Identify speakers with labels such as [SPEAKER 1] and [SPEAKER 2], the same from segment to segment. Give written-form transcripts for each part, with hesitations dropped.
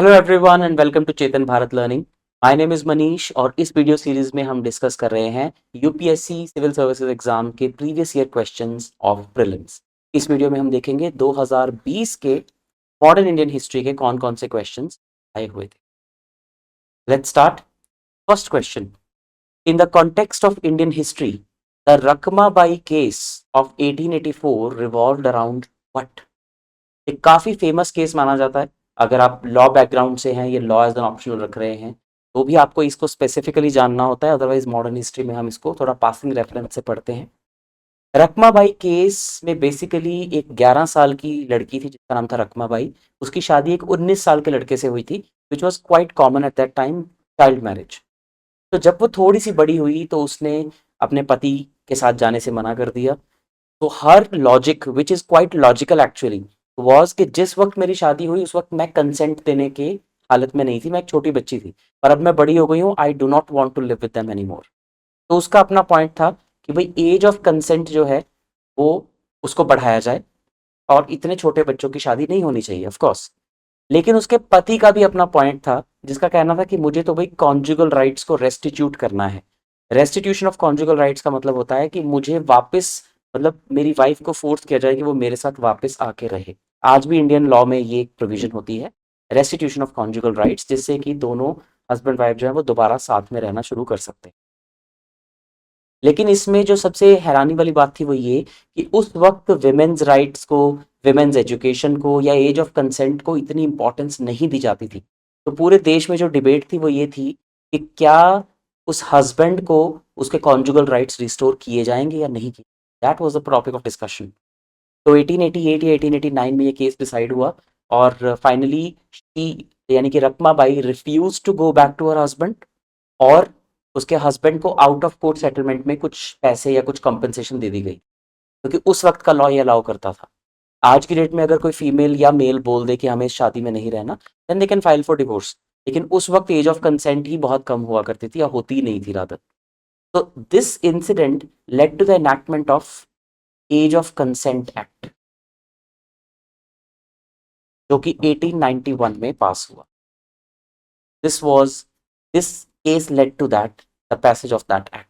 [SPEAKER 1] Hello everyone and welcome to Chetan Bharat learning. My name is Manish और इस video series में हम डिस्कस कर रहे हैं यूपीएससी सिविल सर्विसेज एग्जाम के previous year questions of prelims. इस वीडियो में हम देखेंगे 2020 के मॉडर्न इंडियन हिस्ट्री के कौन कौन से क्वेश्चंस आए हुए थे। Let's start. First question, in the context of Indian history the Rukhmabai case of 1884 revolved around what? एक काफी फेमस केस माना जाता है। अगर आप लॉ बैकग्राउंड से हैं, ये लॉ एज एन ऑप्शनल रख रहे हैं, तो भी आपको इसको स्पेसिफिकली जानना होता है, अदरवाइज मॉडर्न हिस्ट्री में हम इसको थोड़ा पासिंग रेफरेंस से पढ़ते हैं। रकमाबाई केस में बेसिकली एक 11 साल की लड़की थी जिसका नाम था रकमाबाई। उसकी शादी एक 19 साल के लड़के से हुई थी, which was quite common at that time, child marriage. तो जब वो थोड़ी सी बड़ी हुई तो उसने अपने पति के साथ जाने से मना कर दिया। तो her logic which is quite logical actually was कि जिस वक्त मेरी शादी हुई उस वक्त मैं कंसेंट देने के हालत में नहीं थी, मैं एक छोटी बच्ची थी, पर अब मैं बड़ी हो गई हूँ, I do not want to live with them any more. तो उसका अपना पॉइंट था कि भाई एज ऑफ कंसेंट जो है वो उसको बढ़ाया जाए और इतने छोटे बच्चों की शादी नहीं होनी चाहिए ऑफ कोर्स। लेकिन उसके पति का भी अपना पॉइंट था जिसका कहना था कि मुझे तो भाई कॉन्जुगल राइट्स को रेस्टिट्यूट करना है। रेस्टिट्यूशन ऑफ कॉन्जुगल राइट्स का मतलब होता है कि मुझे वापस, मतलब मेरी वाइफ को फोर्स किया जाए कि वो मेरे साथ वापस आके रहे। आज भी इंडियन लॉ में ये एक प्रोविजन होती है, रेस्टिट्यूशन ऑफ कॉन्जुगल राइट्स, जिससे कि दोनों हस्बैंड वाइफ जो है वो दोबारा साथ में रहना शुरू कर सकते हैं। लेकिन इसमें जो सबसे हैरानी वाली बात थी वो ये कि उस वक्त विमेन्स राइट्स को, विमेन्स एजुकेशन को या एज ऑफ कंसेंट को इतनी इंपॉर्टेंस नहीं दी जाती थी। तो पूरे देश में जो डिबेट थी वो ये थी कि क्या उस हस्बैंड को उसके कॉन्जुगल राइट्स रिस्टोर किए जाएंगे या नहीं किए। That was the topic of discussion. तो 1888 या 1889 में ये केस डिसाइड हुआ और फाइनली यानी कि Rukhmabai refuse to go back to her husband, और उसके हस्बैंड को आउट ऑफ कोर्ट सेटलमेंट में कुछ पैसे या कुछ कंपनसेशन दे दी गई, क्योंकि उस वक्त का लॉ ये अलाउ करता था। आज की डेट में अगर कोई फीमेल या मेल बोल दे कि हमें इस शादी में नहीं रहना, then they can file for divorce. लेकिन उस वक्त एज ऑफ कंसेंट ही बहुत कम हुआ करती थी या होती ही नहीं थी रादर। तो this incident led to the enactment of age of consent act, जो कि 1891 में पास हुआ। This was this case led to that, the passage of that act,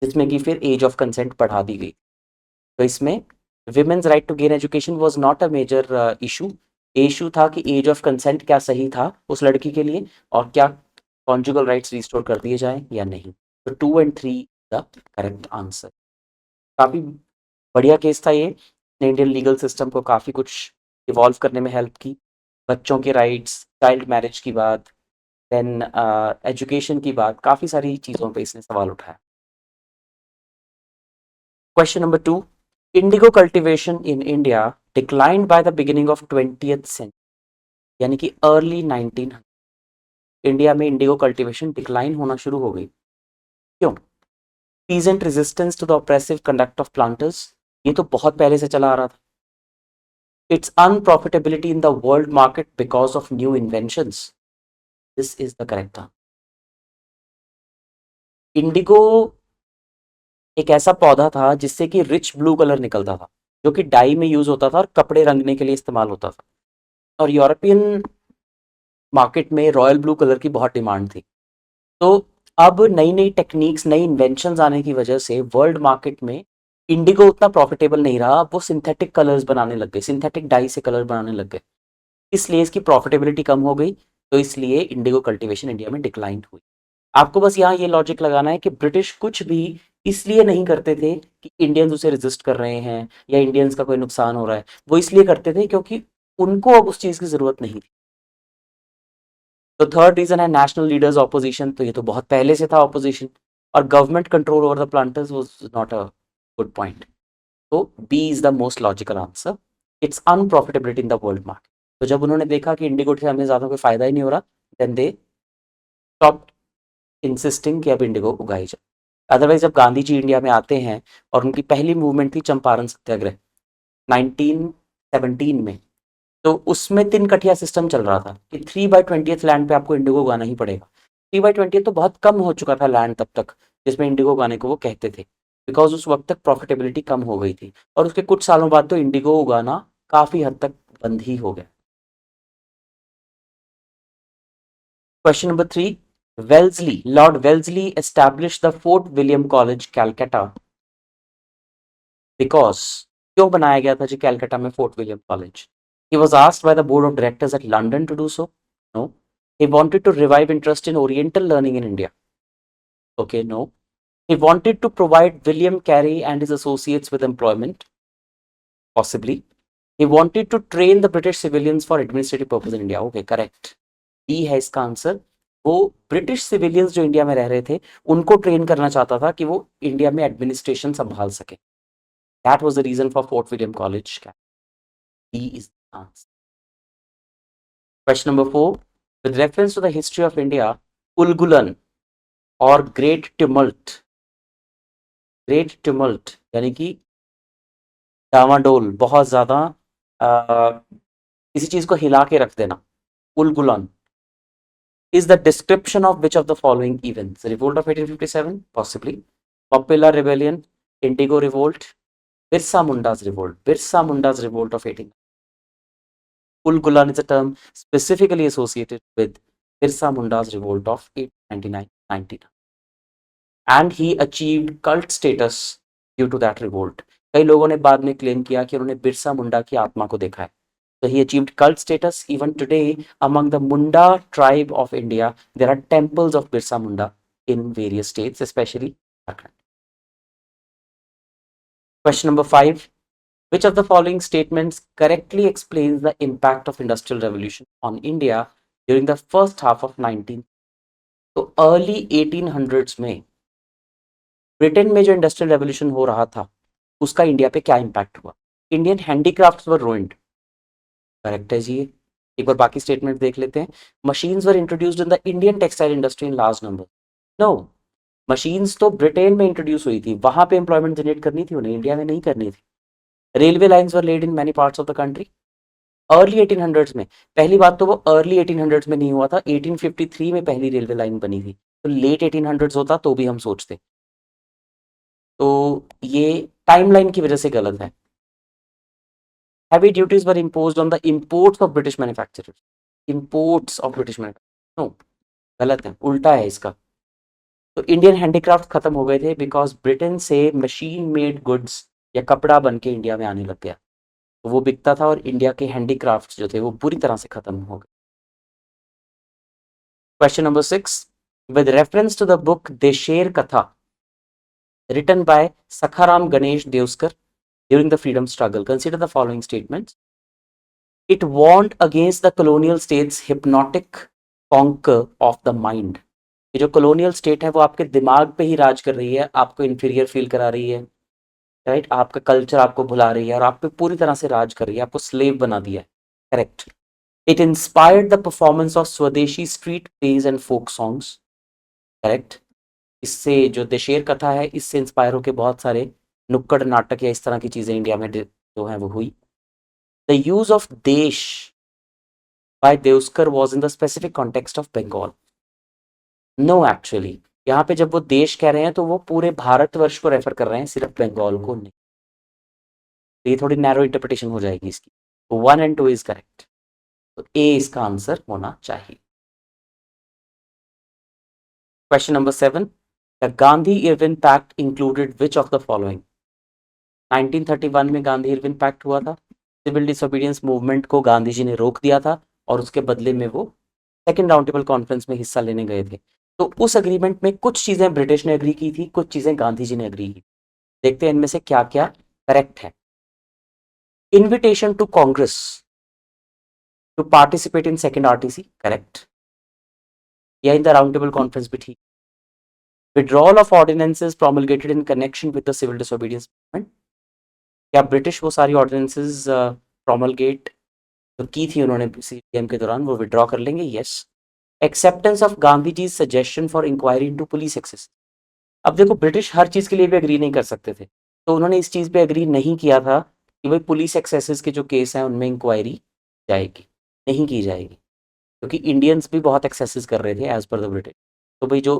[SPEAKER 1] जिसमें कि फिर एज ऑफ कंसेंट बढ़ा दी गई। तो इसमें women's right to gain education was not a major issue. Issue था कि एज ऑफ कंसेंट क्या सही था उस लड़की के लिए, और क्या कॉन्जुगल राइट्स रिस्टोर कर दिए जाएं या नहीं। तो 2 और 3 द करेक्ट आंसर। काफ़ी बढ़िया केस था ये, इंडियन लीगल सिस्टम को काफ़ी कुछ इवॉल्व करने में हेल्प की। बच्चों के राइट्स, चाइल्ड मैरिज की बात, देन एजुकेशन की बात, काफ़ी सारी चीज़ों पे इसने सवाल उठाया। Question number 2, indigo cultivation in India declined by the beginning of 20th century, यानी कि अर्ली 1900। इंडिया में इंडिगो कल्टीवेशन डिक्लाइन होना शुरू हो गई। क्यों? Peasant resistance to the oppressive conduct of planters, ये तो बहुत पहले से चला आ रहा था। Its unprofitability in the world market because of new inventions, this is the correct answer. Indigo एक ऐसा पौधा था जिससे कि रिच ब्लू कलर निकलता था, जो कि डाई में यूज होता था और कपड़े रंगने के लिए इस्तेमाल होता था। और यूरोपियन मार्केट में रॉयल ब्लू कलर की बहुत डिमांड थी। तो अब नई नई टेक्निक्स, नई इन्वेंशन आने की वजह से वर्ल्ड मार्केट में इंडिगो उतना प्रॉफिटेबल नहीं रहा। अब वो सिंथेटिक कलर्स बनाने लग गए, सिंथेटिक डाई से कलर बनाने लग गए, इसलिए इसकी प्रॉफिटेबिलिटी कम हो गई। तो इसलिए इंडिगो कल्टीवेशन इंडिया में डिक्लाइन हुई। आपको बस यहाँ ये लॉजिक लगाना है कि ब्रिटिश कुछ भी इसलिए नहीं करते थे कि इंडियंस उसे रेजिस्ट कर रहे हैं या इंडियंस का कोई नुकसान हो रहा है, वो इसलिए करते थे क्योंकि उनको अब उस चीज़ की ज़रूरत नहीं थी। तो थर्ड रीजन है नेशनल लीडर्स ऑपोजिशन, तो ये तो बहुत पहले से था ऑपोजिशन। और government control over the planters was not a good point. तो B is the most logical answer, its unprofitability in the world market. तो जब उन्होंने देखा कि इंडिगो से हमें ज़्यादा कोई फायदा ही नहीं हो रहा, देन दे स्टॉप इंसिस्टिंग कि अब इंडिगो उगाई जाए। अदरवाइज जब गांधी जी इंडिया में आते हैं और उनकी पहली मूवमेंट थी चंपारण सत्याग्रह 1917 में, तो उसमें 3 कठिया सिस्टम चल रहा था कि 3/20 लैंड पे आपको इंडिगो उगाना ही पड़ेगा। 3/20 तो बहुत कम हो चुका था लैंड तब तक जिसमें इंडिगो उगाने को वो कहते थे, बिकॉज उस वक्त तक प्रॉफिटेबिलिटी कम हो गई थी। और उसके कुछ सालों बाद तो इंडिगो उगाना काफ़ी हद तक बंद ही हो गया। Question number 3. Lord Wellesley established the Fort William College, Calcutta because क्यों बनाया गया था जी कैलकाटा में fort William college? He was asked by the board of directors at London to do so. No. He wanted to revive interest in Oriental learning in India. Okay, no. He wanted to provide William Carey and his associates with employment. Possibly. He wanted to train the British civilians for administrative purpose in India. Okay, correct. B है इसका answer. वो British civilians जो India में रह रहे थे उनको train करना चाहता था कि वो इंडिया में एडमिनिस्ट्रेशन संभाल सके. That was the reason for Fort William College. D is the answer. Question number 4. With reference to the history of India, Ulgulan और ग्रेट टिमल्ट यानी कि डामाडोल, बहुत ज्यादा किसी चीज को हिला के रख देना, उलगुलन is the description of which of the following events? Revolt of 1857, possibly. Popular rebellion, Indigo revolt, Birsa Munda's revolt of 18. Ulgulan is a term specifically associated with Birsa Munda's revolt of 1899-19. And he achieved cult status due to that revolt. कई लोगों ने बाद में claim किया कि उन्होंने बिरसा मुंडा की आत्मा को देखा है. So he achieved cult status. Even today, among the Munda tribe of India, there are temples of Birsa Munda in various states, especially Jharkhand. Question number 5. Which of the following statements correctly explains the impact of Industrial Revolution on India during the first half of 19th? तो early 1800s में Britain में जो industrial revolution हो रहा था उसका India पे क्या इम्पैक्ट हुआ? Indian handicrafts were ruined. Correct है जी. एक बार बाकी स्टेटमेंट देख लेते हैं. Machines were introduced in the Indian textile industry in large number. No, machines तो ब्रिटेन में इंट्रोड्यूस हुई थी, वहां पे एम्प्लॉयमेंट जनरेट करनी थी उन्हें, इंडिया में नहीं करनी थी. Railway lines were laid in many parts of the country. Early 1800s में. पहली बात तो वो अर्ली 1800s में नहीं हुआ था, 1853 में पहली रेलवे लाइन बनी थी. तो लेट 1800s होता तो भी हम सोचते. तो ये टाइमलाइन की वजह से गलत है. Heavy duties were imposed on the imports of British manufacturers. Imports of British manufacturers. No, गलत है, उल्टा है इसका. तो इंडियन हैंडीक्राफ्ट खत्म हो गए थे बिकॉज ब्रिटेन से मशीन मेड गुड्स या कपड़ा बन के इंडिया में आने लग गया, तो वो बिकता था और इंडिया के हैंडीक्राफ्ट जो थे वो पूरी तरह से खत्म हो गए. Question number 6. With reference to the book Desher Katha written by Sakharam Ganesh Deoskar during the freedom struggle, consider the following statements. It warned against the colonial state's hypnotic conquer of the mind. ये जो colonial state है वो आपके दिमाग पे ही राज कर रही है, आपको inferior feel करा रही है, राइट? आपका कल्चर आपको भुला रही है और आप पे पूरी तरह से राज कर रही है, आपको स्लेव बना दिया है. Correct. It inspired the performance of Swadeshi street plays and folk songs. Correct. इससे जो देशेर कथा है इससे इंस्पायर होकर बहुत सारे नुक्कड़ नाटक या इस तरह की चीजें इंडिया में जो है वो हुई. The use of desh by Deuskar was in the specific context of Bengal. No, actually यहाँ पे जब वो देश कह रहे हैं तो वो पूरे भारतवर्ष को रेफर कर रहे हैं, सिर्फ बंगाल को नहीं. तो ये थोड़ी नैरो इंटरप्रिटेशन हो जाएगी इसकी. तो 1 and 2 इज करेक्ट. तो ए इसका आंसर होना चाहिए. Question number 7. The Gandhi-Irwin Pact included which of the following? 1931 में गांधी-इरविन पैक्ट हुआ था. सिविल डिसोबीडियंस मूवमेंट को गांधी जी ने रोक दिया था और उसके बदले में वो सेकेंड राउंड टेबल कॉन्फ्रेंस में हिस्सा लेने गए थे. तो उस अग्रीमेंट में कुछ चीजें ब्रिटिश ने अग्री की थी, कुछ चीजें गांधी जी ने अग्री की. देखते हैं इनमें से क्या क्या करेक्ट है. Invitation to Congress to participate in second RTC, correct. या in the round table conference भी ठीक. Withdrawal of ordinances promulgated in connection with the civil disobedience movement. क्या ब्रिटिश वो सारी ऑर्डिनेंसेस प्रोमलगेट जो की थी उन्होंने सीएम के दौरान वो विड्रॉ कर लेंगे? Yes. Acceptance of Gandhi ji suggestion for inquiry into police excess. अब देखो ब्रिटिश हर चीज के लिए भी अग्री नहीं कर सकते थे, तो उन्होंने इस चीज पे अग्री नहीं किया था कि भाई पुलिस एक्सेसेस के जो केस हैं उनमें इंक्वायरी जाएगी, नहीं की जाएगी, क्योंकि इंडियंस भी बहुत एक्सेसेस कर रहे थे एज पर द ब्रिटिश. तो भाई जो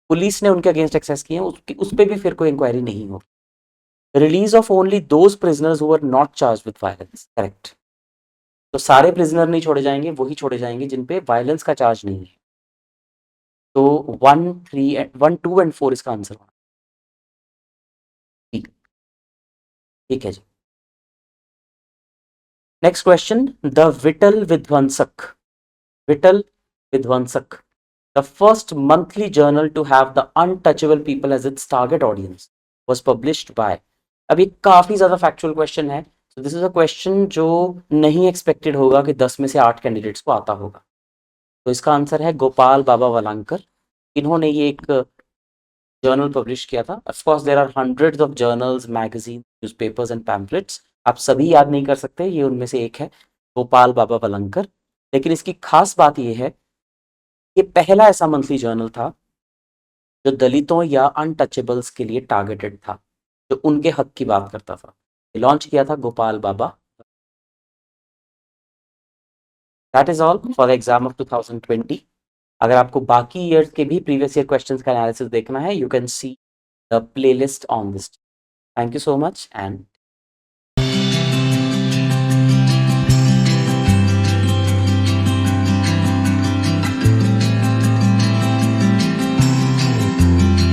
[SPEAKER 1] पुलिस ने उनके अगेंस्ट एक्सेस किए हैं उस पर भी फिर कोई इंक्वायरी नहीं होगी. Release of only those prisoners who were not charge with violence, correct. तो सारे प्रिजनर नहीं छोड़े जाएंगे, वही छोड़े जाएंगे जिन पे वायलेंस का चार्ज नहीं है. तो 1, 2 एंड 4 इसका आंसर होना। ठीक है जी। नेक्स्ट क्वेश्चन, द विटल विध्वंसक, विटल विध्वंसक, the first monthly journal to have the untouchable people as its target audience was published by। अब ये काफी ज्यादा फैक्चुअल क्वेश्चन है, so this is a question जो नहीं एक्सपेक्टेड होगा कि 10 में से 8 कैंडिडेट्स को आता होगा। तो इसका आंसर है गोपाल बाबा वलांकर। इन्होंने ये एक जर्नल पब्लिश किया था। Of course there are hundreds of journals, magazine, newspapers and pamphlets, आप सभी याद नहीं कर सकते, ये उनमें से एक है, गोपाल बाबा वलंकर। लेकिन इसकी खास बात ये है, ये पहला ऐसा मंथली जर्नल था जो दलितों या अनटचेबल्स के लिए टारगेटेड था, जो उनके हक की बात करता था। ये लॉन्च किया था Gopal Baba. That is all for the exam of 2020। अगर आपको बाकी ईयर्स के भी प्रीवियस ईयर क्वेश्चंस का एनालिसिस देखना है, you can see the playlist on this. Thank you so much and